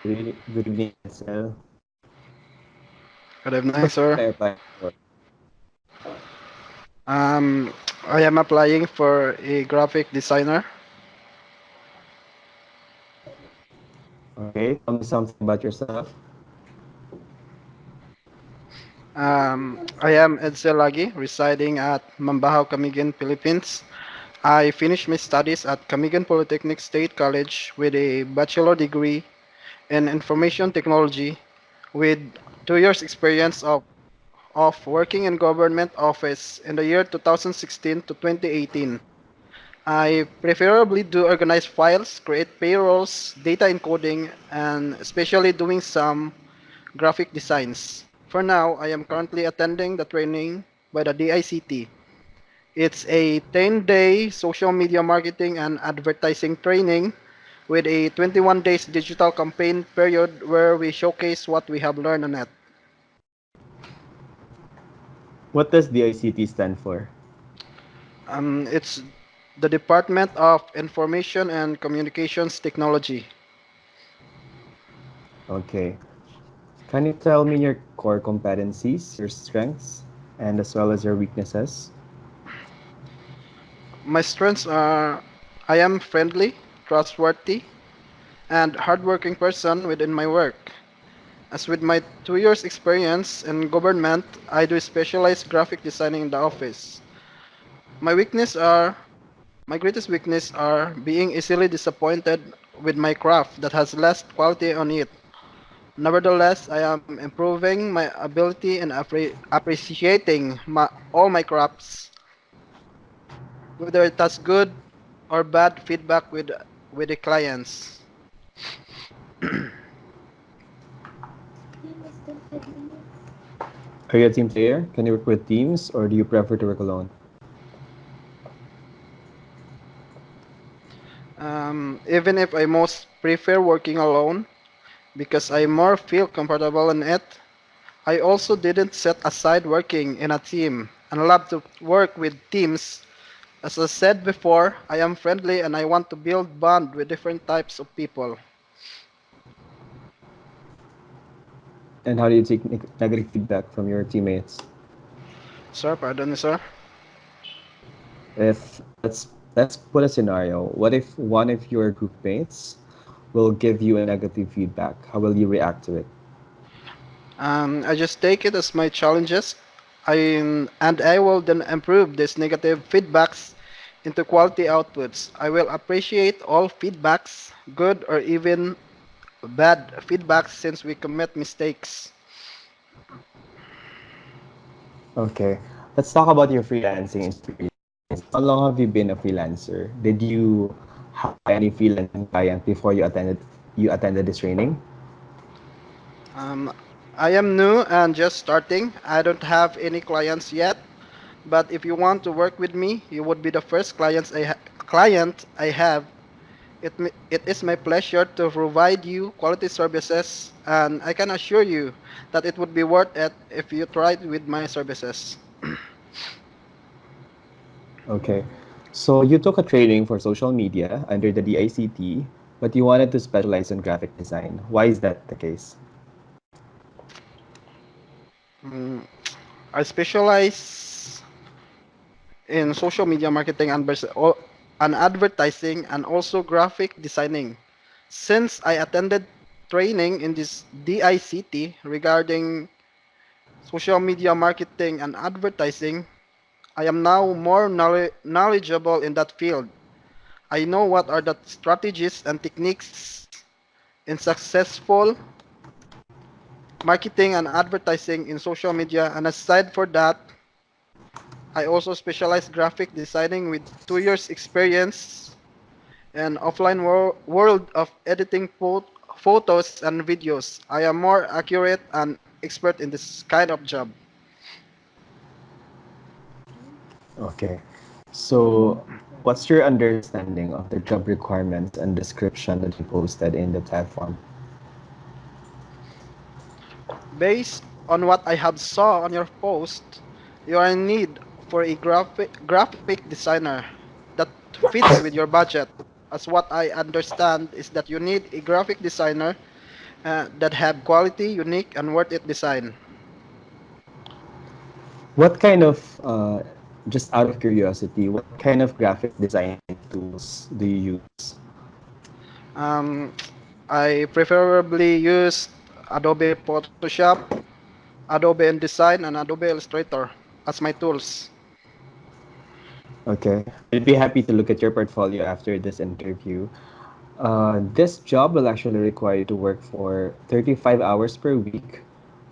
Good evening, Edsel. Good What evening, position sir. are you applying for? Um, I am applying for a graphic designer. Okay, tell me something about yourself. I am Edsel Lagi, residing at Mambahaw, Camiguin, Philippines. I finished my studies at Camiguin Polytechnic State College with a bachelor degree in information technology with 2 years experience of working in government office in the year 2016 to 2018. I preferably do organize files, create payrolls, data encoding, and especially doing some graphic designs. For now, I am currently attending the training by the DICT. It's a 10-day social media marketing and advertising training with a 21 days digital campaign period where we showcase what we have learned on it. What does the ICT stand for? It's the Department of Information and Communications Technology. Okay. Can you tell me your core competencies, your strengths, and as well as your weaknesses? My strengths are I am friendly, trustworthy, and hardworking person within my work. As with my 2 years experience in government, I do specialized graphic designing in the office. My weakness are my greatest weakness are being easily disappointed with my craft that has less quality on it. Nevertheless, I am improving my ability and appreciating all my crafts, whether it has good or bad feedback with the clients. Are you a team player? Can you work with teams or do you prefer to work alone? Even if I most prefer working alone because I more feel comfortable in it, I also didn't set aside working in a team and love to work with teams. As I said before, I am friendly and I want to build bond with different types of people. And how do you take negative feedback from your teammates? Sir, pardon me, sir. If let's put a scenario. What if one of your group mates will give you a negative feedback? How will you react to it? I just take it as my challenges. And I will then improve these negative feedbacks into quality outputs. I will appreciate all feedbacks, good or even bad feedbacks, since we commit mistakes. Okay, let's talk about your freelancing experience. How long have you been a freelancer? Did you have any freelancing client before you attended this training? Um, I am new and just starting. I don't have any clients yet, but if you want to work with me, you would be the first client I have. It is my pleasure to provide you quality services, and I can assure you that it would be worth it if you tried with my services. Okay, so you took a training for social media under the DICT, but you wanted to specialize in graphic design. Why is that the case? Mm, I specialize in social media marketing and advertising and also graphic designing. Since I attended training in this DICT regarding social media marketing and advertising, I am now more knowledgeable in that field. I know what are the strategies and techniques in successful marketing and advertising in social media. And aside for that, I also specialize graphic designing with 2 years experience and offline world of editing photos and videos. I am more accurate and expert in this kind of job. Okay, so what's your understanding of the job requirements and description that you posted in the platform? Based on what I have saw on your post, you are in need for a graphic designer that fits with your budget. As what I understand is that you need a graphic designer that have quality, unique, and worth it design. What kind of, just out of curiosity, what kind of graphic design tools do you use? Um, I preferably use Adobe Photoshop, Adobe InDesign, and Adobe Illustrator as my tools. Okay, I'd be happy to look at your portfolio after this interview. This job will actually require you to work for 35 hours per week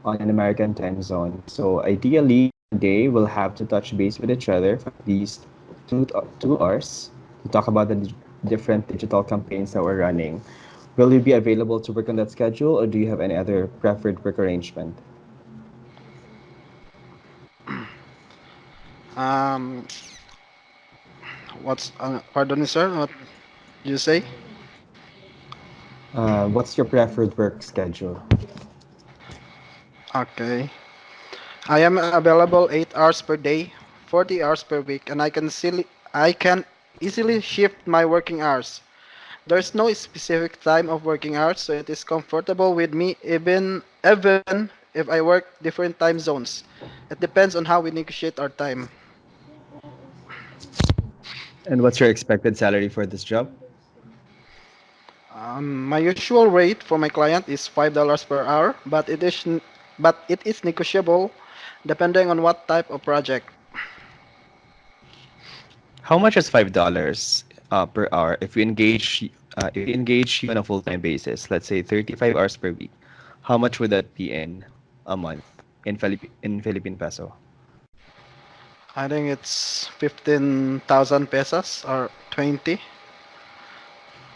on an American time zone. So ideally, a day we'll have to touch base with each other for at least 2 hours to talk about the different digital campaigns that we're running. Will you be available to work on that schedule, or do you have any other preferred work arrangement? Um, pardon me, sir, what you say? What's your preferred work schedule? Okay. I am available 8 hours per day, 40 hours per week, and I can easily shift my working hours. There's no specific time of working hours, so it is comfortable with me even if I work different time zones. It depends on how we negotiate our time. And what's your expected salary for this job? My usual rate for my client is $5 per hour, but it is negotiable depending on what type of project. How much is $5 per hour if we engage you on a full time basis? Let's say 35 hours per week. How much would that be in a month in Philippine peso? I think it's 15,000 pesos or 20,000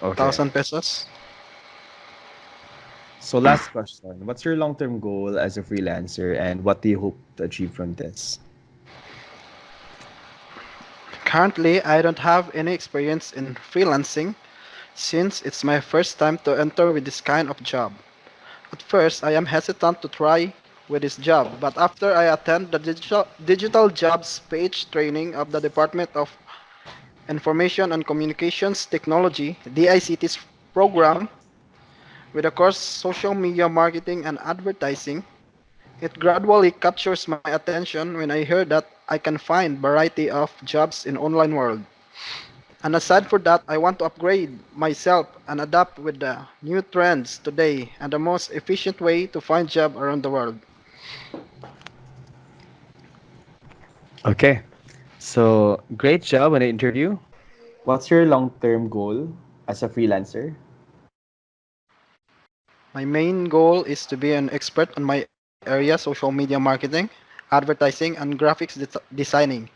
Okay. pesos. So last question: what's your long term goal as a freelancer, and what do you hope to achieve from this? Currently, I don't have any experience in freelancing since it's my first time to enter with this kind of job. At first, I am hesitant to try with this job, but after I attend the digital jobs page training of the Department of Information and Communications Technology, DICT's program, with the course Social Media Marketing and Advertising, it gradually captures my attention when I hear that I can find variety of jobs in online world. And aside for that, I want to upgrade myself and adapt with the new trends today and the most efficient way to find job around the world. Okay. So great job on the interview. What's your long term goal as a freelancer? My main goal is to be an expert on my area, social media marketing, advertising, and designing.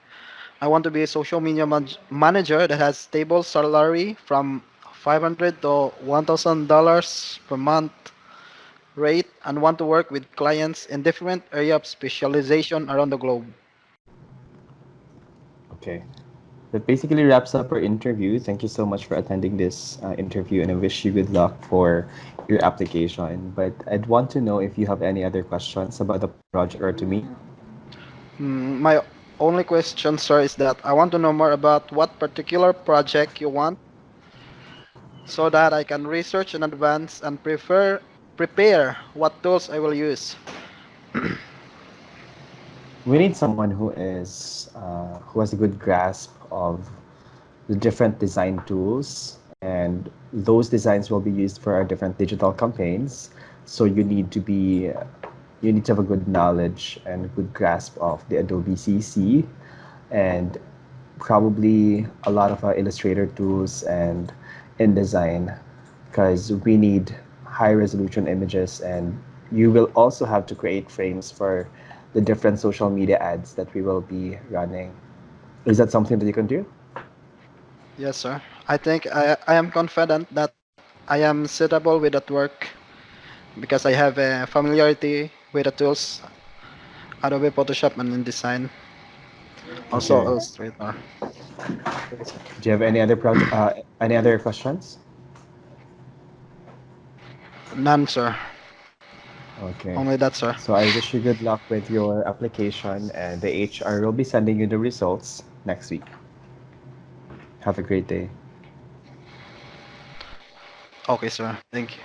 I want to be a social media manager that has stable salary from 500 to $1,000 per month rate and want to work with clients in different area of specialization around the globe. Okay. That basically wraps up our interview. Thank you so much for attending this interview, and I wish you good luck for your application. But I'd want to know if you have any other questions about the project or to me. My only question, sir, is that I want to know more about what particular project you want so that I can research in advance and prepare what tools I will use. We need someone who has a good grasp of the different design tools, and those designs will be used for our different digital campaigns. So you need to have a good knowledge and a good grasp of the Adobe CC, and probably a lot of our Illustrator tools and InDesign, because we need high resolution images, and you will also have to create frames for the different social media ads that we will be running. Is that something that you can do? Yes, sir. I am confident that I am suitable with that work because I have a familiarity with the tools Adobe Photoshop and InDesign, also Okay. Illustrator. Do you have any other questions? None, sir. Okay. Only that, sir. So I wish you good luck with your application, and the HR will be sending you the results next week. Have a great day. Okay, sir. Thank you.